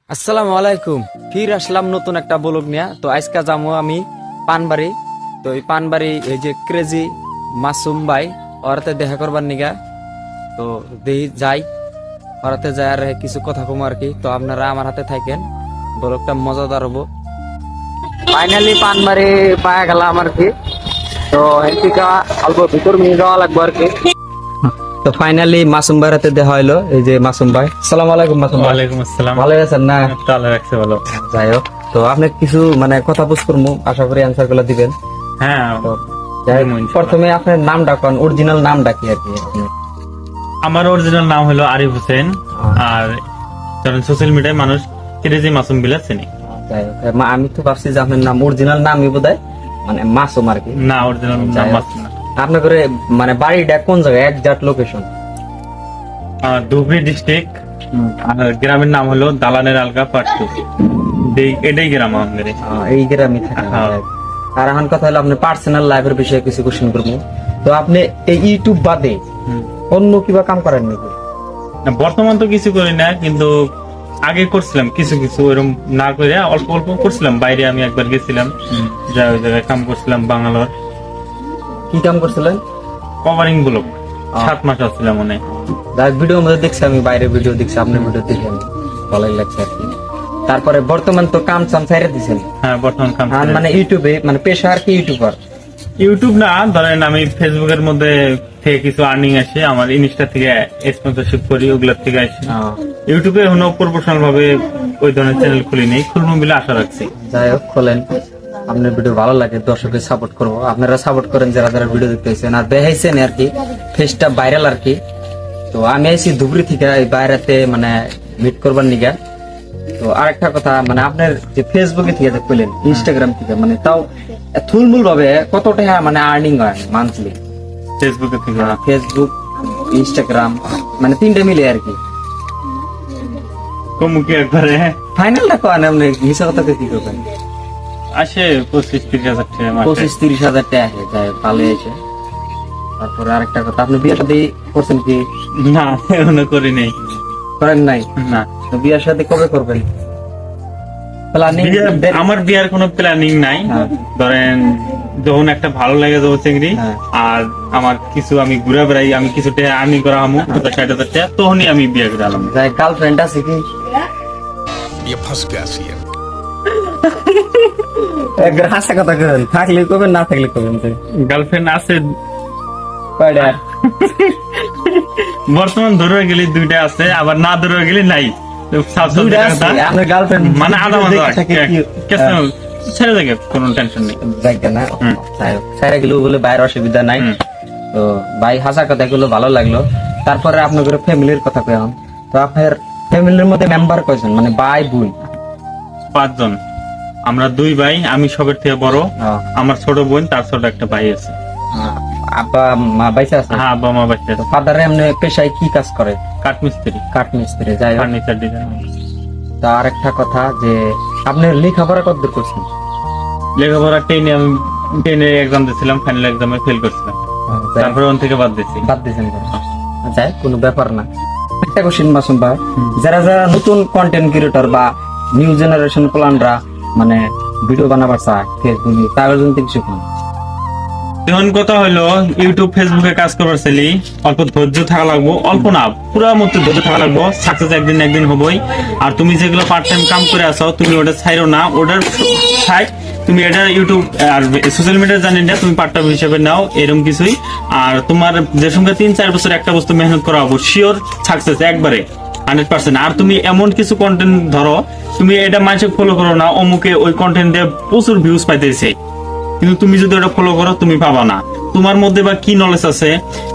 আসসালামু আলাইকুম। ফির আসলাম নতুন একটা ব্লগ নিয়ে। তো আজকে যাবো আমি পানবাড়ি। তো এই পানবাড়ি এই যে ক্রেজি মাসুম ভাই ওরাতে দেখা করবার নিগা। তো দেখি যাই ওরাতে যাই আর কিছু কথা কম আর কি। তো আপনারা আমার হাতে থাকেন, ব্লগটা মজাদার হবো। ফাইনালি পানবাড়ি পাওয়া গেলাম আর কি। তো এদিকে অল্প ভিতর নিয়ে যাওয়া লাগবে আর কি। তো ফাইনালি মাসুম ভাইয়ের হাতে দেখা হইলো। এই যে মাসুম ভাই, আসসালামু আলাইকুম। মাসুম ভাই ওয়ালাইকুম আসসালাম। ভালো আছেন না? তাহলে রাখছে ভালো। যাই হোক, তো আপনি কিছু কথা বুঝ করবো, আশা করি অ্যান্সার গুলো দিবেন। হ্যাঁ, তো যাই হোক, প্রথমে আপনার নামটা কোন, অরিজিনাল নামটা কি আর কি? আমার অরিজিনাল নাম হলো আরিফ হোসেন। আর সোশ্যাল মিডিয়ায় মানুষ ক্রেজি মাসুম বিলা চিনি। যাই হোক, আমি তো ভাবছি যে আপনার নাম অরিজিনাল নামই বোধহয় মানে মাসুম আর কি। না, অরিজিনাল নাম মাসুম না। আপনার করে মানে বাড়িটা কোন জায়গায়, একজাক্ট লোকেশন? ধুবড়ি ডিস্ট্রিক্ট। আর গ্রামের নাম হলো দালানের আলগা পাট্টু। এটাই গ্রাম আমাদের। এই গ্রামে থাকেন। হ্যাঁ। আর এখন কথা হলো আপনার পার্সোনাল লাইফের বিষয়ে কিছু কোশ্চেন করবো। তো আপনি এই ইউটিউব বাদে অন্য কিবা কাম করেন নাকি? না, বর্তমান তো কিছু করি না, কিন্তু আগে করছিলাম কিছু কিছু ওইরকম না করে অল্প অল্প করছিলাম। বাইরে আমি একবার গেছিলাম, যা ওই জায়গায় কাম করছিলাম বাঙালোর। কি কাম করছিলেন? কভারিং ব্লক 7 মাস আসছিলাম মনে। ভিডিও মধ্যে দেখছি, আমি বাইরে ভিডিও দেখছি, আপনার ভিডিও দেখে আমি ভালোই লাগছে আর কি। তারপরে বর্তমান তো কাম চাম ছাইরে দিছেন। হ্যাঁ, বর্তমান কাম মানে ইউটিউবে মানে পেশা আর কি ইউটিউবার? ইউটিউব না, ধরেন আমি ফেসবুকের মধ্যে থেকে কিছু আর্নিং আসে, আমার ইনস্টা থেকে স্পন্সরশিপ করি, ওগুলোর থেকে আসে। ইউটিউবে এখনো প্রফেশনাল ভাবে ওই ধরনের চ্যানেল খুলি নেই, খুলবো বলে আশা রাখছি। যাই হোক, খোলেন, আপনার ভিডিও ভালো লাগে, দর্শকের সাপোর্ট করবো। আপনারা সাপোর্ট করেন যারা যারা ভিডিও দেখতেছেন আর দেখাইছেন আর কি, ফেসটা ভাইরাল আর কি। তো আমি আইছি ধুবড়ি থেকে এই বাইরেতে মানে মিট করবার নিগা। তো আরেকটা কথা, মানে আপনার যে ফেসবুকে থেকে যে করলেন, ইনস্টাগ্রাম থেকে, মানে তাও থুলমুল ভাবে কত টাকা মানে আর্নিং হয় মান্থলি? ফেসবুকে থেকে ফেসবুক, ইনস্টাগ্রাম মানে তিনটে মিলে আর কি। কমুকি একবারে ফাইনালটা কন, আপনি হিসাব কথা কি করবেন? আসে 25-30 হাজার টাকা মাসে। 25-30 হাজার টাকা আসে, যাই হোক, ভালো হয়েছে। তারপরে আরেকটা কথা, আপনি বিয়ে শাদী করছেন কি? না, এখনো করি নাই। করেন নাই? না। তো বিয়ে শাদী কবে করবেন? প্ল্যানিং? আমার বিয়ার কোনো প্ল্যানিং নাই। হ্যাঁ। ধরেন যখন একটা ভালো লাগে যাবো চিংড়ি, হ্যাঁ। আর আমার কিছু আমি ঘুরে বেড়াই, আমি কিছু টাকা আর্নিং করা আমু 60,000 টাকা, তখনই আমি বিয়ে করে আলাম। যাই, গার্লফ্রেন্ড আছে কি? ये फंस गया सी है। একবার হাসা কথা করেন, থাকলে কবেন, না থাকলে কবেন? গার্লফ্রেন্ড আছে কয়টা? বর্তমান ধরে গেলে 2টা আছে, আবার না ধরে গেলে নাই। তো দুইটা আছে? আপনার গার্লফ্রেন্ড মানে আধা মাঝে থাকে কি? ছেড়ে দেখে কোনো টেনশন নেই। দেখে না, স্যারে গেলেও বলে বাইরে অসুবিধা নাই। তো ভাই হাসা কথা গুলো ভালো লাগলো। তারপরে আপনার ফ্যামিলির কথা কইলাম। তো আপনার ফ্যামিলির মধ্যে মেম্বার কয়জন, মানে ভাই বোন? 5 জন। আমরা 2 ভাই, আমি সবের থেকে বড়। আমার ছোট বোন, তার ছোট একটা ভাই আছে। আব্বা মা বাইসা আছে? হ্যাঁ, আব্বা মা বাচ্চা। ফাদার এমনি পেশায় কি কাজ করে? কাঠমিস্ত্রি। কাঠমিস্ত্রি। যাই হোক, ফার্নিচার ডিজাইন। তা আরেকটা কথা, যে আপনি লেখাপড়া কতদূর করছেন? লেখাপড়া 10 আমি 10 এক্সাম দিয়েছিলাম, ফাইনাল এক্সামে ফেল করছিলাম, তারপরে ওন থেকে বাদ দিয়েছি। বাদ দিয়েছেন? যাই, কোনো ব্যাপার না। একটা কোশ্চেন মাসুম ভাই, যারা যারা নতুন কন্টেন্ট ক্রিয়েটর বা নিউ জেনারেশন প্ল্যানরা মানে ভিডিও বানাবার চায় ফেসবুকে, তাদের জন্য কিছু কোন? এখন কথা হলো, ইউটিউব ফেসবুকে কাজ করবার চাইলে অল্প ধৈর্য থাকা লাগবো। অল্প না, পুরো মতো ধৈর্য থাকা লাগবো। সাকসেস একদিন না একদিন হবই। আর তুমি যেগুলো পার্ট টাইম কাম করে আসো, তুমি ওটা ছাইরো না, ওটার ছাই তুমি এটা ইউটিউব আর সোশ্যাল মিডিয়া জানি না, তুমি পার্ট টাইম হিসেবে নাও, এরকম কিছুই। আর তোমার যে সঙ্গে 3-4 বছর একটা বস্তু মেহনত করা হবো, শিওর সাকসেস একবারে 100%। আর তুমি এমন কিছু কন্টেন্ট ধরো, তুমি এটা মানুষকে ফলো করো না, অমুকে ওই কন্টেন্ট দিয়ে প্রচুর ভিউজ পাইতেছে, কিন্তু তুমি যদি ওটা ফলো করো তুমি পাবা না। তোমার মধ্যে বা কি নলেজ আছে?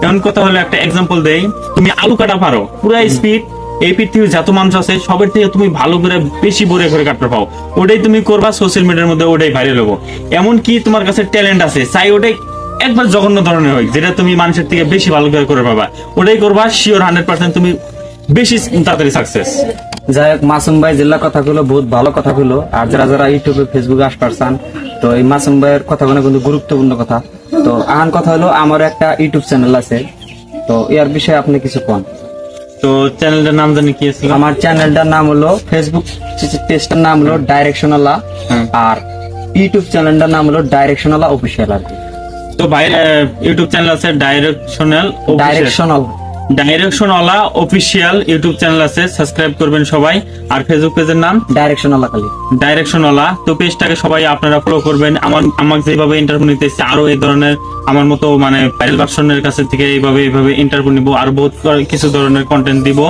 এমন কথা হলো, একটা এক্সাম্পল দেই, তুমি আলু কাটা পারো পুরা স্পিড, এই পৃথিবীর যত মানুষ আছে সবের থেকে তুমি ভালো করে বেশি বড় করে কাটতে পাও, ওটাই তুমি করবা, সোশ্যাল মিডিয়ার মধ্যে ওটাই ভাইরাল হবো। এমন কি তোমার কাছে ট্যালেন্ট আছে, চাই ওটাই একবার জঘন্য ধরনের হয়, যেটা তুমি মানুষের থেকে বেশি ভালো করে পাবা, ওটাই করবা, শিওর 100% তুমি বেশি তাড়াতাড়ি সাকসেস। যাই হোক, মাসুম ভাই জেলা কথাগুলো বহুত ভালো কথাগুলো। আর যারা যারা ইউটিউবে ফেসবুকে আসপারছেন, তো এই মাসুম ভাইয়ের কথাগুলো কিন্তু গুরুত্বপূর্ণ কথা। তো আহান কথা হলো, আমার একটা ইউটিউব চ্যানেল আছে, তো এর বিষয়ে আপনি কিছু কোন? তো চ্যানেলটার নাম জানি কি ছিল? আমার চ্যানেলটার নাম হলো ফেসবুক পেজটার নাম হলো ডাইরেকশনালা, হুম। আর ইউটিউব চ্যানেলটার নাম হলো ডাইরেকশনালা অফিসিয়াল আর কি। তো ভাই ইউটিউব চ্যানেল আছে ডাইরেকশনাল ডাইরেকশনওয়ালা অফিসিয়াল ইউটিউব চ্যানেল আছে, সাবস্ক্রাইব করবেন সবাই। আর ফেসবুক পেজের নাম ডাইরেকশনালা খালি। ডাইরেকশনওয়ালা। তো পেজটাকে সবাই আপনারা ফলো করবেন। আমাকে যেভাবে ইন্টারভিউ নিতেছে আরো এই ধরনের আমার মতো মানে ভাইরাল ভার্সনের কাছে থেকে এইভাবে ইন্টারভিউ নিব, আর বহুত কিছু ধরনের কন্টেন্ট দিব,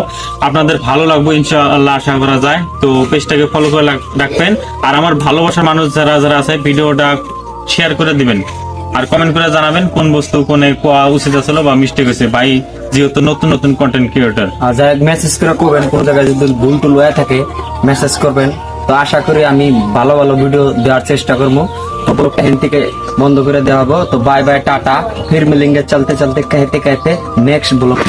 আপনাদের ভালো লাগবে ইনশাআল্লাহ, আশা করা যায়। তো পেজটাকে ফলো করে রাখবেন। আর আমার ভালোবাসার মানুষ যারা যারা আছে ভিডিওটা শেয়ার করে দিবেন, আর কমেন্ট করে জানাবেন কোন বস্তু কোনে কোয়া উচিত আসলো বা মিস্টেক হয়েছে। ভাই যেহেতু নতুন নতুন কন্টেন্ট ক্রিয়েটর, আর যারা মেসেজ করে করবেন, কোন জায়গায় যদি ভুল টুল হয়ে থাকে মেসেজ করবেন। তো আশা করি আমি ভালো ভালো ভিডিও দেওয়ার চেষ্টা করবো। তো এখান থেকে বন্ধ করে দেওয়া হবো। তো বাই বাই, টাটা, ফির মিলেंगे চলতে চলতে कहते कहते नेक्स्ट ब्लॉग।